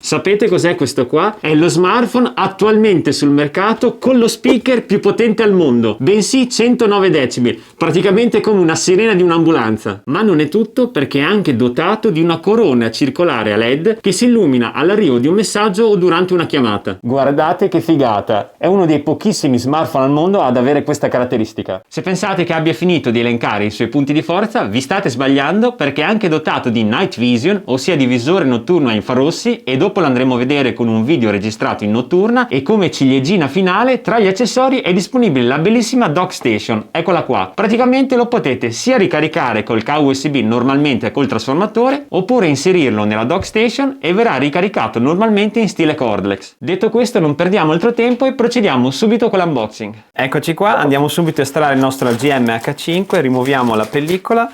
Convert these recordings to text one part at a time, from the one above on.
Sapete cos'è questo qua? È lo smartphone attualmente sul mercato con lo speaker più potente al mondo, bensì 109 decibel, praticamente come una sirena di un'ambulanza. Ma non è tutto, perché è anche dotato di una corona circolare a LED che si illumina all'arrivo di un messaggio o durante una chiamata. Guardate che figata! È uno dei pochissimi smartphone al mondo ad avere questa caratteristica. Se pensate che abbia finito di elencare i suoi punti di forza, vi state sbagliando, perché è anche dotato di Night Vision, ossia di visore notturno a infrarossi, e dopo l'andremo a vedere con un video registrato in notturna. E come ciliegina finale, tra gli accessori è disponibile la bellissima Dock Station, eccola qua. Praticamente lo potete sia ricaricare col cavo USB normalmente col trasformatore, oppure inserirlo nella Dock Station e verrà ricaricato normalmente in stile cordless. Detto questo, non perdiamo altro tempo e procediamo subito con l'unboxing. Eccoci qua, andiamo subito a estrarre il nostro GM-H5, rimuoviamo la pellicola.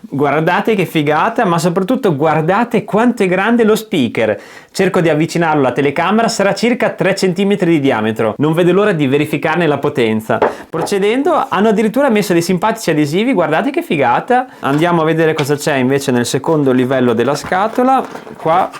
Guardate che figata, ma soprattutto guardate quanto è grande lo speaker. Cerco di avvicinarlo alla telecamera, sarà circa 3 cm di diametro. Non vedo l'ora di verificarne la potenza. Procedendo, hanno addirittura messo dei simpatici adesivi, guardate che figata. Andiamo a vedere cosa c'è invece nel secondo livello della scatola. Qua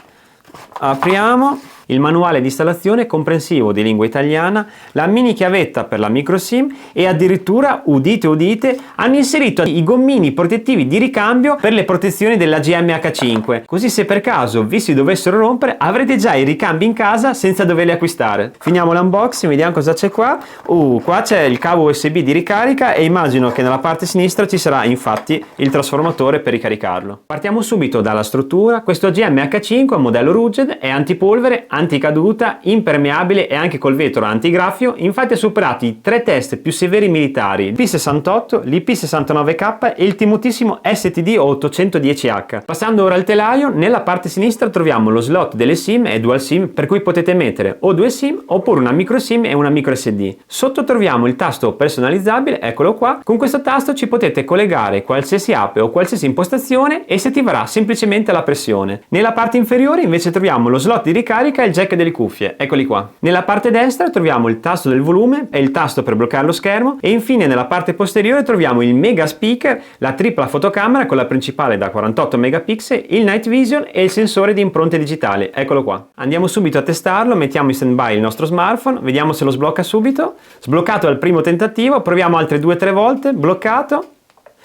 apriamo il manuale di installazione comprensivo di lingua italiana, la mini chiavetta per la micro SIM e addirittura, udite udite, hanno inserito i gommini protettivi di ricambio per le protezioni della GM-H5, così se per caso vi si dovessero rompere avrete già i ricambi in casa senza doverli acquistare. Finiamo l'unboxing, vediamo cosa c'è qua. Qua c'è il cavo USB di ricarica e immagino che nella parte sinistra ci sarà infatti il trasformatore per ricaricarlo. Partiamo subito dalla struttura. Questo GM-H5 modello Rugged è antipolvere, anticaduta, impermeabile e anche col vetro antigraffio. Infatti ha superato i 3 test più severi militari, l'IP68, l'IP69K e il timutissimo STD 810H. Passando ora al telaio, nella parte sinistra troviamo lo slot delle SIM e dual SIM, per cui potete mettere o 2 SIM oppure una micro SIM e una micro SD. Sotto troviamo il tasto personalizzabile, eccolo qua. Con questo tasto ci potete collegare qualsiasi app o qualsiasi impostazione e si attiverà semplicemente la pressione. Nella parte inferiore invece troviamo lo slot di ricarica e il jack delle cuffie, eccoli qua. Nella parte destra troviamo il tasto del volume e il tasto per bloccare lo schermo, e infine nella parte posteriore troviamo il mega speaker, la tripla fotocamera con la principale da 48 megapixel, il night vision e il sensore di impronte digitali, eccolo qua. Andiamo subito a testarlo, mettiamo in stand by il nostro smartphone, vediamo se lo sblocca subito. Sbloccato al primo tentativo, proviamo altre 2-3 volte, bloccato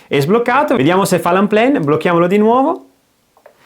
e sbloccato, vediamo se fa l'unplane, blocchiamolo di nuovo.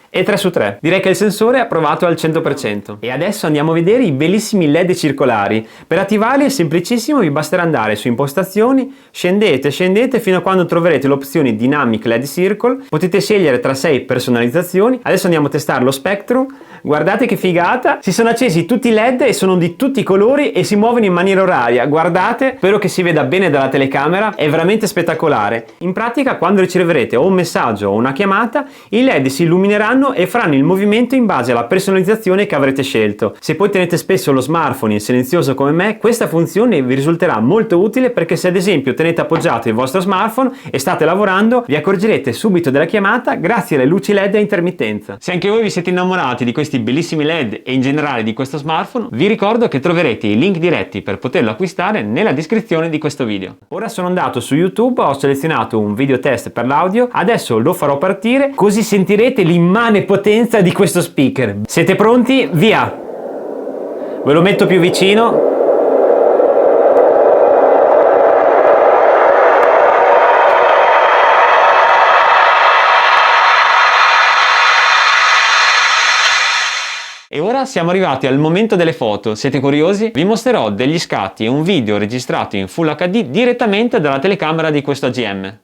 E 3 su 3. Direi che il sensore è approvato al 100%. E adesso andiamo a vedere i bellissimi LED circolari. Per attivarli è semplicissimo, vi basterà andare su impostazioni, scendete fino a quando troverete l'opzione Dynamic LED Circle. Potete scegliere tra 6 personalizzazioni. Adesso andiamo a testare lo Spectrum. Guardate che figata, si sono accesi tutti i LED e sono di tutti i colori e si muovono in maniera oraria. Guardate, spero che si veda bene dalla telecamera, è veramente spettacolare. In pratica, quando riceverete o un messaggio o una chiamata, i LED si illumineranno e faranno il movimento in base alla personalizzazione che avrete scelto. Se poi tenete spesso lo smartphone in silenzioso come me, questa funzione vi risulterà molto utile, perché se ad esempio tenete appoggiato il vostro smartphone e state lavorando, vi accorgerete subito della chiamata grazie alle luci LED a intermittenza. Se anche voi vi siete innamorati di questi bellissimi LED e in generale di questo smartphone, vi ricordo che troverete i link diretti per poterlo acquistare nella descrizione di questo video. Ora sono andato su YouTube, ho selezionato un video test per l'audio, adesso lo farò partire così sentirete l'immane potenza di questo speaker. Siete pronti? Via! Ve lo metto più vicino. E ora siamo arrivati al momento delle foto. Siete curiosi? Vi mostrerò degli scatti e un video registrato in Full HD direttamente dalla telecamera di questo AGM.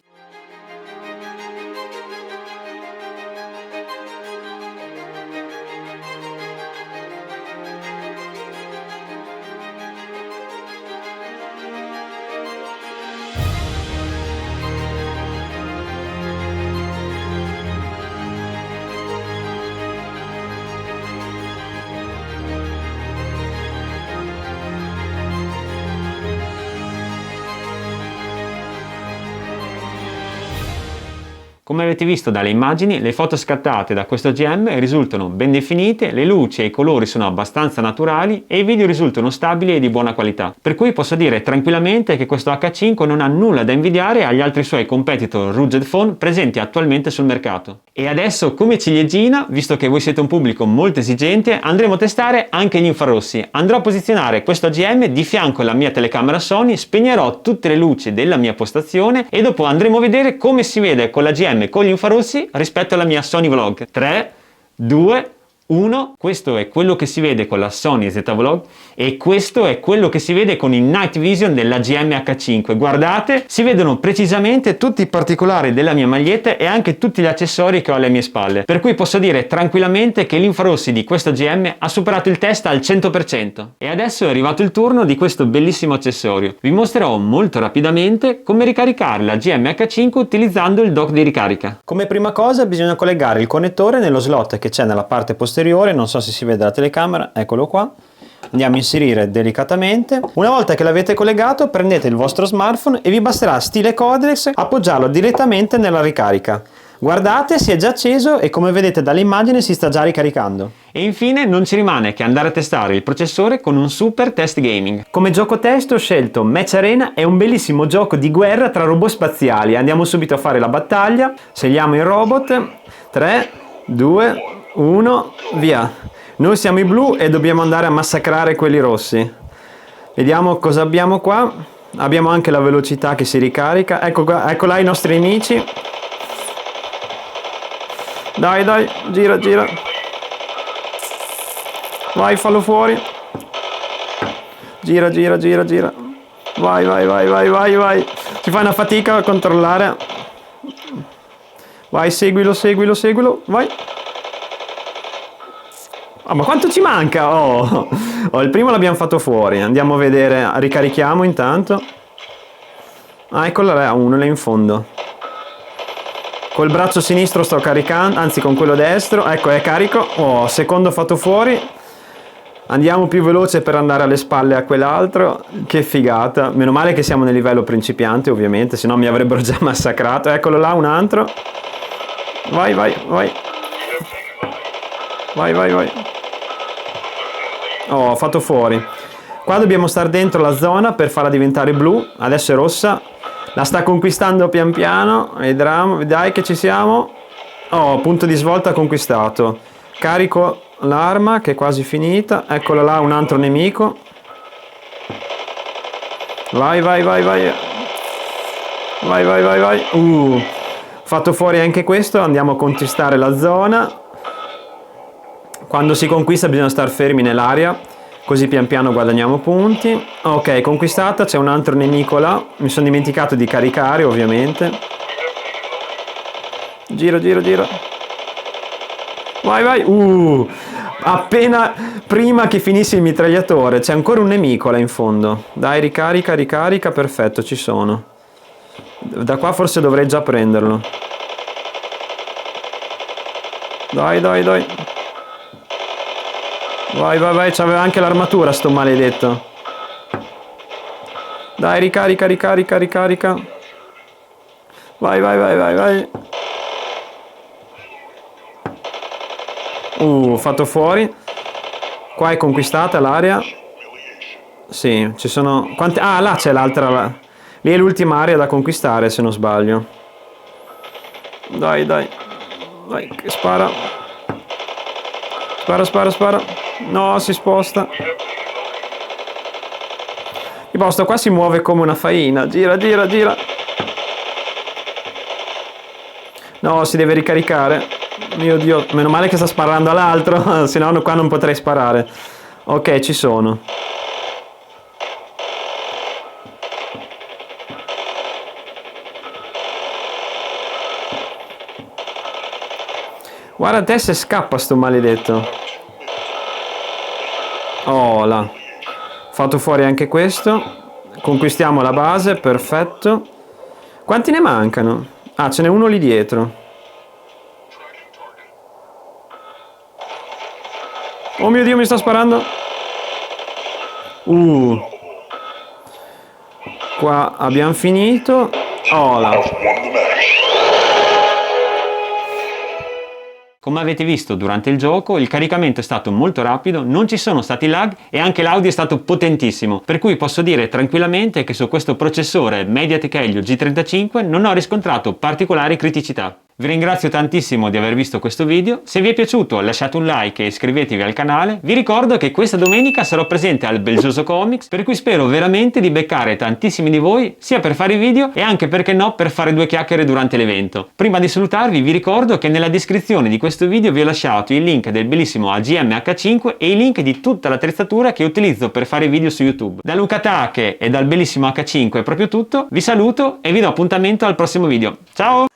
Come avete visto dalle immagini, le foto scattate da questo OGM risultano ben definite, le luci e i colori sono abbastanza naturali e i video risultano stabili e di buona qualità. Per cui posso dire tranquillamente che questo H5 non ha nulla da invidiare agli altri suoi competitor Rugged Phone presenti attualmente sul mercato. E adesso, come ciliegina, visto che voi siete un pubblico molto esigente, andremo a testare anche gli infrarossi. Andrò a posizionare questo OGM di fianco alla mia telecamera Sony, spegnerò tutte le luci della mia postazione e dopo andremo a vedere come si vede con l'AGM con gli infrarossi rispetto alla mia Sony Vlog. 3, 2, 1, questo è quello che si vede con la Sony Z-Vlog e questo è quello che si vede con il Night Vision della GM-H5. Guardate, si vedono precisamente tutti i particolari della mia maglietta e anche tutti gli accessori che ho alle mie spalle, per cui posso dire tranquillamente che l'infrarossi di questo GM ha superato il test al 100%. E adesso è arrivato il turno di questo bellissimo accessorio. Vi mostrerò molto rapidamente come ricaricare la GM-H5 utilizzando il dock di ricarica. Come prima cosa bisogna collegare il connettore nello slot che c'è nella parte posteriore, non so se si vede la telecamera, eccolo qua. Andiamo a inserire delicatamente. Una volta che l'avete collegato, prendete il vostro smartphone e vi basterà stile Codex appoggiarlo direttamente nella ricarica. Guardate, si è già acceso e come vedete dall'immagine si sta già ricaricando. E infine non ci rimane che andare a testare il processore con un super test gaming. Come gioco test ho scelto Match Arena, è un bellissimo gioco di guerra tra robot spaziali. Andiamo subito a fare la battaglia. Scegliamo il robot. 3, 2, 1, via. Noi siamo i blu e dobbiamo andare a massacrare quelli rossi. Vediamo cosa abbiamo qua. Abbiamo anche la velocità che si ricarica. Ecco qua, ecco là i nostri nemici. Dai, dai, gira, gira. Vai, fallo fuori. Gira, gira, gira, gira. Vai, vai, vai, vai, vai, vai. Si fa una fatica a controllare. Vai, seguilo, seguilo, seguilo. Vai. Oh, ma quanto ci manca? Oh, il primo l'abbiamo fatto fuori. Andiamo a vedere, ricarichiamo intanto. Ah, eccola là, uno là in fondo. Col braccio sinistro sto caricando, anzi con quello destro. Ecco, è carico. Oh, secondo fatto fuori. Andiamo più veloce per andare alle spalle a quell'altro. Che figata. Meno male che siamo nel livello principiante, ovviamente, se no mi avrebbero già massacrato. Eccolo là, un altro. Vai, vai, vai. Vai, vai, vai. Oh, ho fatto fuori. Qua dobbiamo stare dentro la zona per farla diventare blu. Adesso è rossa. La sta conquistando pian piano. Vedremo, dai che ci siamo. Oh, punto di svolta conquistato. Carico l'arma che è quasi finita. Eccolo là, un altro nemico. Vai, vai, vai, vai. Vai, vai, vai, vai. Fatto fuori anche questo. Andiamo a conquistare la zona. Quando si conquista bisogna stare fermi nell'aria, così pian piano guadagniamo punti. Ok, conquistata, c'è un altro nemico là. Mi sono dimenticato di caricare, ovviamente. Gira, gira, gira. Vai, vai. Appena prima che finissi il mitragliatore. C'è ancora un nemico là in fondo. Dai, ricarica, ricarica, perfetto, ci sono. Da qua forse dovrei già prenderlo. Dai, dai, dai. Vai, vai, vai, c'aveva anche l'armatura sto maledetto. Dai, ricarica, ricarica, ricarica. Vai, vai, vai, vai, vai. Fatto fuori. Qua è conquistata l'area. Sì, ci sono... Quante... Ah, là c'è l'altra. Lì è l'ultima area da conquistare, se non sbaglio. Dai, dai. Dai, che spara. Spara, spara, spara. No, si sposta. Il posto qua si muove come una faina. Gira, gira, gira. No, si deve ricaricare. Mio Dio, meno male che sta sparando all'altro, se no qua non potrei sparare. Ok, ci sono. Guarda te se scappa sto maledetto. Oh là. Fatto fuori anche questo. Conquistiamo la base, perfetto. Quanti ne mancano? Ah, ce n'è uno lì dietro. Oh mio Dio, mi sta sparando. Qua abbiamo finito. Oh là. Come avete visto durante il gioco, il caricamento è stato molto rapido, non ci sono stati lag e anche l'audio è stato potentissimo, per cui posso dire tranquillamente che su questo processore MediaTek Helio G35 non ho riscontrato particolari criticità. Vi ringrazio tantissimo di aver visto questo video, se vi è piaciuto lasciate un like e iscrivetevi al canale. Vi ricordo che questa domenica sarò presente al Belgioso Comics, per cui spero veramente di beccare tantissimi di voi, sia per fare i video e anche, perché no, per fare due chiacchiere durante l'evento. Prima di salutarvi vi ricordo che nella descrizione di questo video vi ho lasciato il link del bellissimo AGM H5 e i link di tutta l'attrezzatura che utilizzo per fare video su YouTube. Da Luca Take e dal bellissimo H5 è proprio tutto, vi saluto e vi do appuntamento al prossimo video. Ciao!